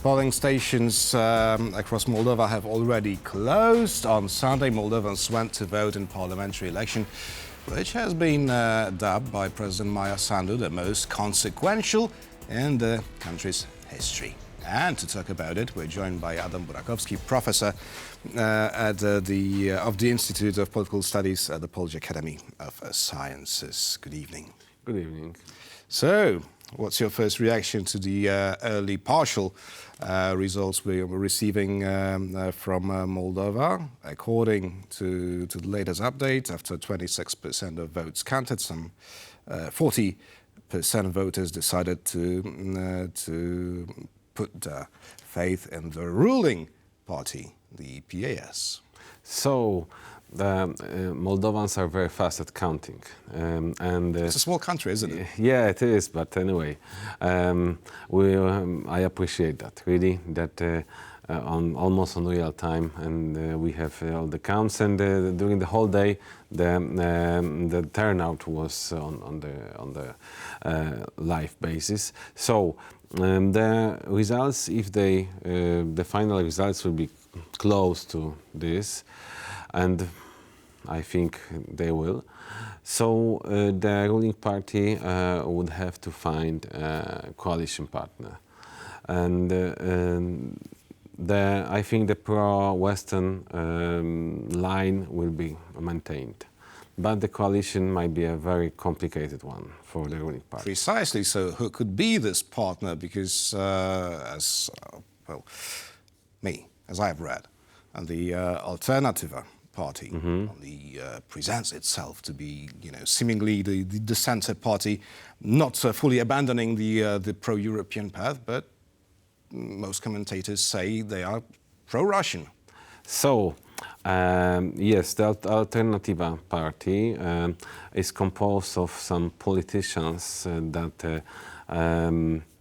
polling stations across Moldova have already closed. On Sunday, Moldovans went to vote in parliamentary election, which has been dubbed by President Maia Sandu the most consequential in the country's history. And to talk about it, we're joined by Adam Burakowski, professor of the Institute of Political Studies at the Polish Academy of Sciences. Good evening. Good evening. So, what's your first reaction to the early partial results we were receiving from Moldova? According to the latest update, after 26% of votes counted, some 40% of voters decided to put their faith in the ruling party, the PAS. So, the Moldovans are very fast at counting. It's a small country, isn't it? Yeah, it is, but anyway, I appreciate that, really, that almost on real time, and we have all the counts, and during the whole day, the turnout was on the live basis. So, the results, if the final results will be close to this, and I think they will. So the ruling party would have to find a coalition partner. And I think the pro-Western line will be maintained. But the coalition might be a very complicated one for the ruling party. Precisely. So who could be this partner? Because as I have read, and the Alternative Party only presents itself to be, seemingly the center party, not fully abandoning the pro-European path, but most commentators say they are pro-Russian. So, yes, the Alternative Party is composed of some politicians that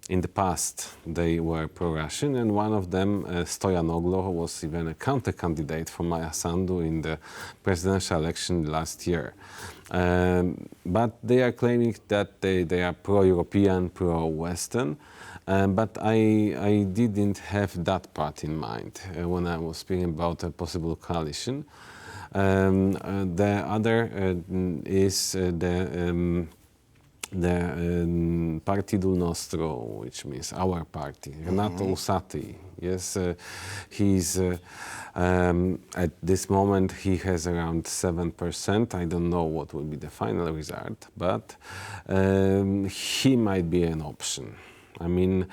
in the past they were pro-Russian, and one of them, Stoyanoglu, was even a counter-candidate for Maia Sandu in the presidential election last year. But they are claiming that they are pro-European, pro-Western. But I didn't have that part in mind when I was speaking about a possible coalition. The other is the Partidul Nostru, which means our party. Renato Usati, yes, he's at this moment he has around 7%. I don't know what will be the final result, but he might be an option. I mean,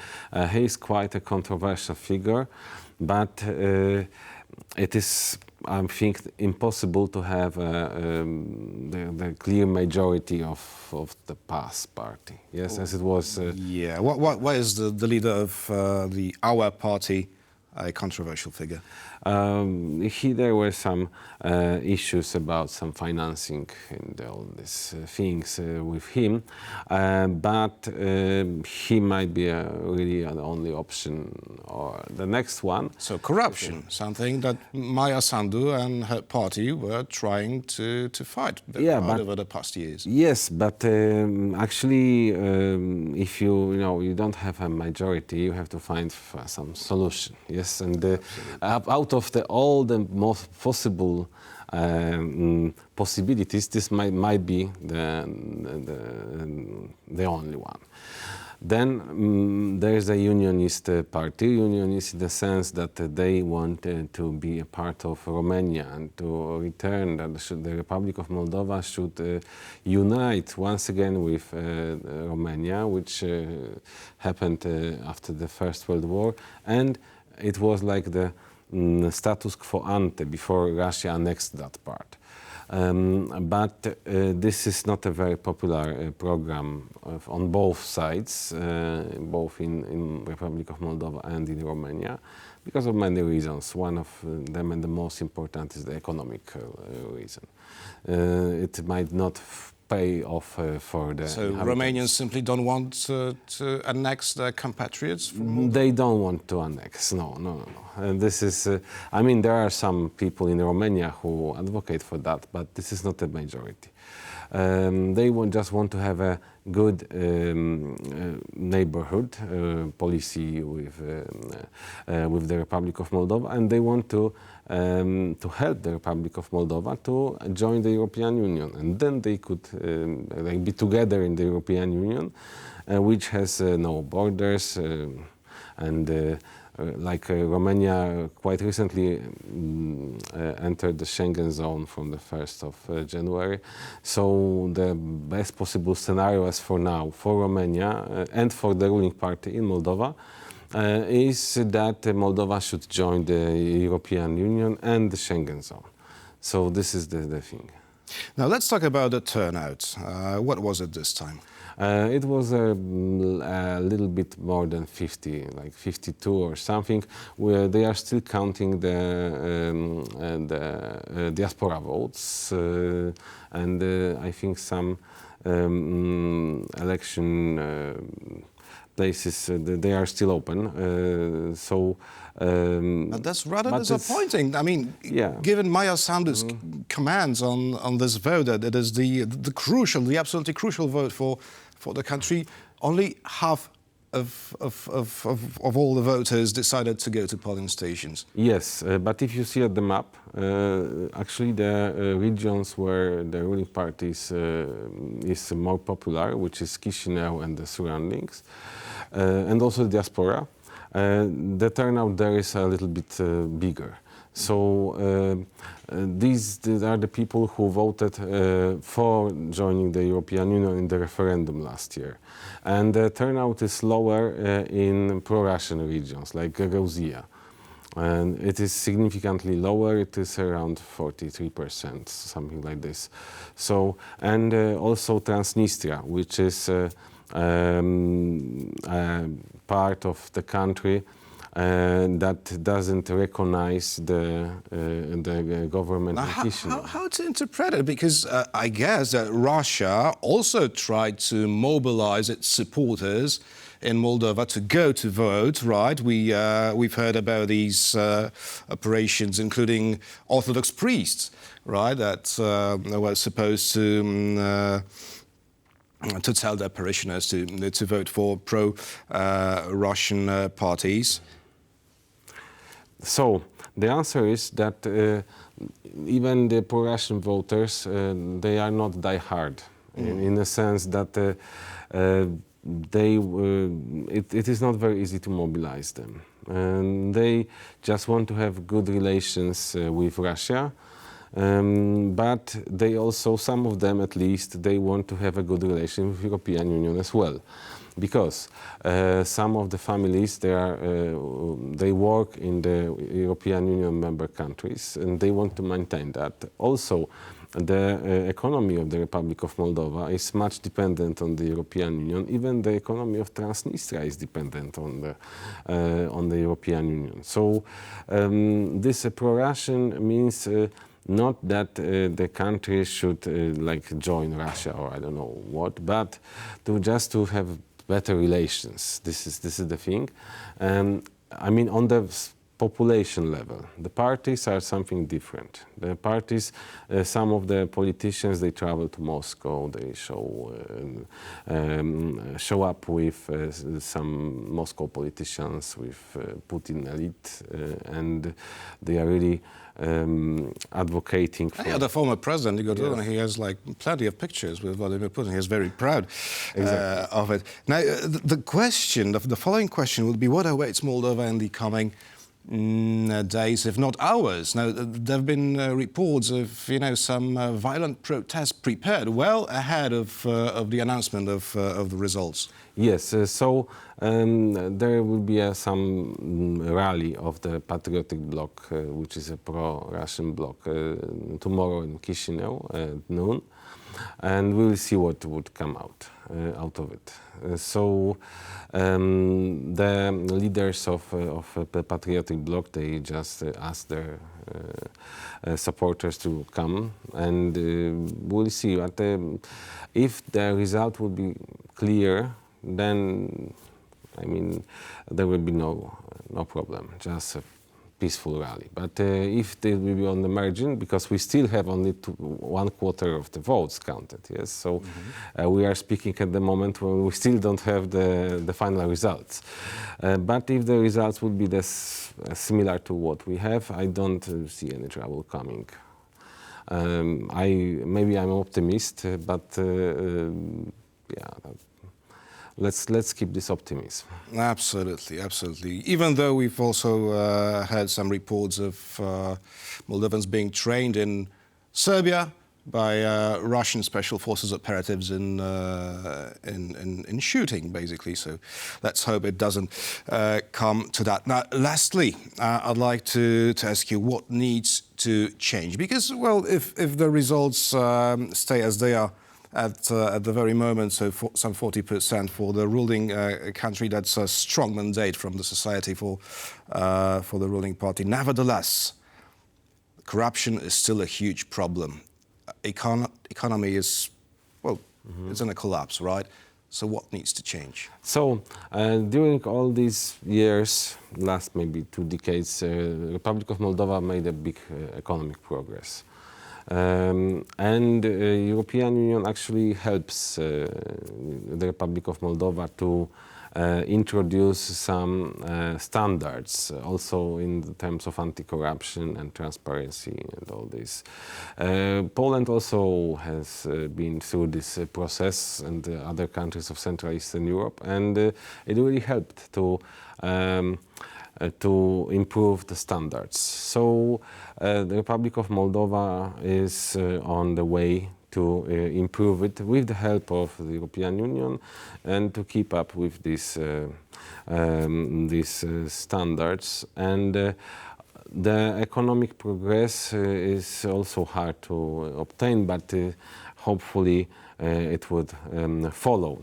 he is quite a controversial figure, but it is, I think, impossible to have the clear majority of the PAS party. Yes, as it was. Yeah. Why is the leader of the Our Party a controversial figure? There were some issues about some financing and all these things with him, but he might be really the only option or the next one. So corruption, something that Maia Sandu and her party were trying to fight over the past years. Yes, but actually, if you don't have a majority, you have to find some solution. Yes, and out of all the most possible possibilities, this might be the only one. Then there is a unionist party. Unionist in the sense that they want to be a part of Romania and to return that the Republic of Moldova should unite once again with Romania, which happened after the First World War, and it was like the status quo ante before Russia annexed that part. But this is not a very popular program on both sides, both in Republic of Moldova and in Romania, because of many reasons. One of them, and the most important, is the economic reason. It might not pay off for the So Romanians simply don't want to annex their compatriots from Moldova? They don't want to annex, no. And this is, I mean, there are some people in Romania who advocate for that, but this is not a majority. They just want to have a good neighborhood policy with the Republic of Moldova, and they want to help the Republic of Moldova to join the European Union, and then they could be together in the European Union, which has no borders, and Romania quite recently entered the Schengen zone from the 1st of January. So the best possible scenario as for now for Romania and for the ruling party in Moldova is that Moldova should join the European Union and the Schengen zone. So this is the thing. Now let's talk about the turnout. What was it this time? It was a little bit more than 50, like 52 or something. Where they are still counting the diaspora votes, and I think some election places they are still open. But that's rather disappointing. I mean, yeah. Given Maia Sandu's commands on this vote, that it is the absolutely crucial vote for the country, only half of all the voters decided to go to polling stations. Yes, but if you see at the map, actually the regions where the ruling party is more popular, which is Chisinau and the surroundings, and also the diaspora, the turnout there is a little bit bigger. So these are the people who voted for joining the European Union in the referendum last year. And the turnout is lower in pro-Russian regions like Gagauzia. And it is significantly lower, it is around 43%, something like this. So, and also Transnistria, which is part of the country that doesn't recognize the government. Now, how to interpret it? Because I guess that Russia also tried to mobilize its supporters in Moldova to go to vote, right? We've heard about these operations, including Orthodox priests, right, that were supposed to tell their parishioners to vote for pro-Russian parties. So the answer is that even the pro-Russian voters, they are not die-hard, in the sense that it is not very easy to mobilize them. And they just want to have good relations with Russia. But they also, some of them at least, they want to have a good relation with the European Union as well. Because some of the families, they work in the European Union member countries and they want to maintain that. Also, the economy of the Republic of Moldova is much dependent on the European Union. Even the economy of Transnistria is dependent on the European Union. So this pro-Russian means not that the country should join Russia or I don't know what, but just to have better relations. This is the thing. I mean, on the population level, the parties are something different. The parties, some of the politicians, they travel to Moscow. They show up with some Moscow politicians, with Putin elite, and they are really advocating for... Yeah, the former president, yes. He has plenty of pictures with Vladimir Putin. He is very proud of it. Now, the following question would be, what awaits Moldova in the coming days, if not hours? Now, there have been reports of, some violent protests prepared well ahead of the announcement of the results. Yes, so there will be some rally of the Patriotic Bloc, which is a pro-Russian bloc, tomorrow in Chisinau at noon, and we will see what would come out of it. So the leaders of the Patriotic Bloc, they just asked their supporters to come, and we'll see. But if the result will be clear, then I mean there will be no problem. Just peaceful rally. But if they will be on the margin, because we still have only 1/4 of the votes counted, yes. So we are speaking at the moment when we still don't have the final results. But if the results would be similar to what we have, I don't see any trouble coming. Maybe I'm an optimist, but yeah. Let's keep this optimism. Absolutely, absolutely. Even though we've also had some reports of Moldovans being trained in Serbia by Russian special forces operatives in shooting, basically. So let's hope it doesn't come to that. Now, lastly, I'd like to ask you what needs to change, because, well, if the results stay as they are at the very moment, so some 40% for the ruling country, that's a strong mandate from the society for the ruling party. Nevertheless, corruption is still a huge problem. Economy is, well, it's in a collapse, right? So what needs to change? So during all these years, last maybe 2 decades, the Republic of Moldova made a big economic progress. And European Union actually helps the Republic of Moldova to introduce some standards, also in the terms of anti-corruption and transparency and all this. Poland also has been through this process, and other countries of Central Eastern Europe, and it really helped to improve the standards. So the Republic of Moldova is on the way to improve it with the help of the European Union and to keep up with these standards. And the economic progress is also hard to obtain, but hopefully it would follow.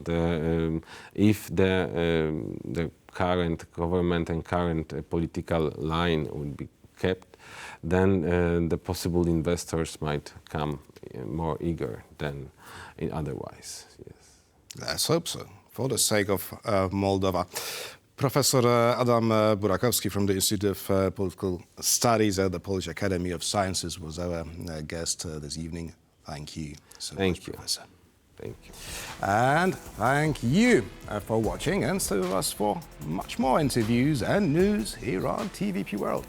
If the current government and current political line would be kept, then the possible investors might come more eager than otherwise. Yes. Let's hope so, for the sake of Moldova. Professor Adam Burakowski from the Institute of Political Studies at the Polish Academy of Sciences was our guest this evening. Thank you so much, Professor. Thank you. And thank you for watching, and stay with us for much more interviews and news here on TVP World.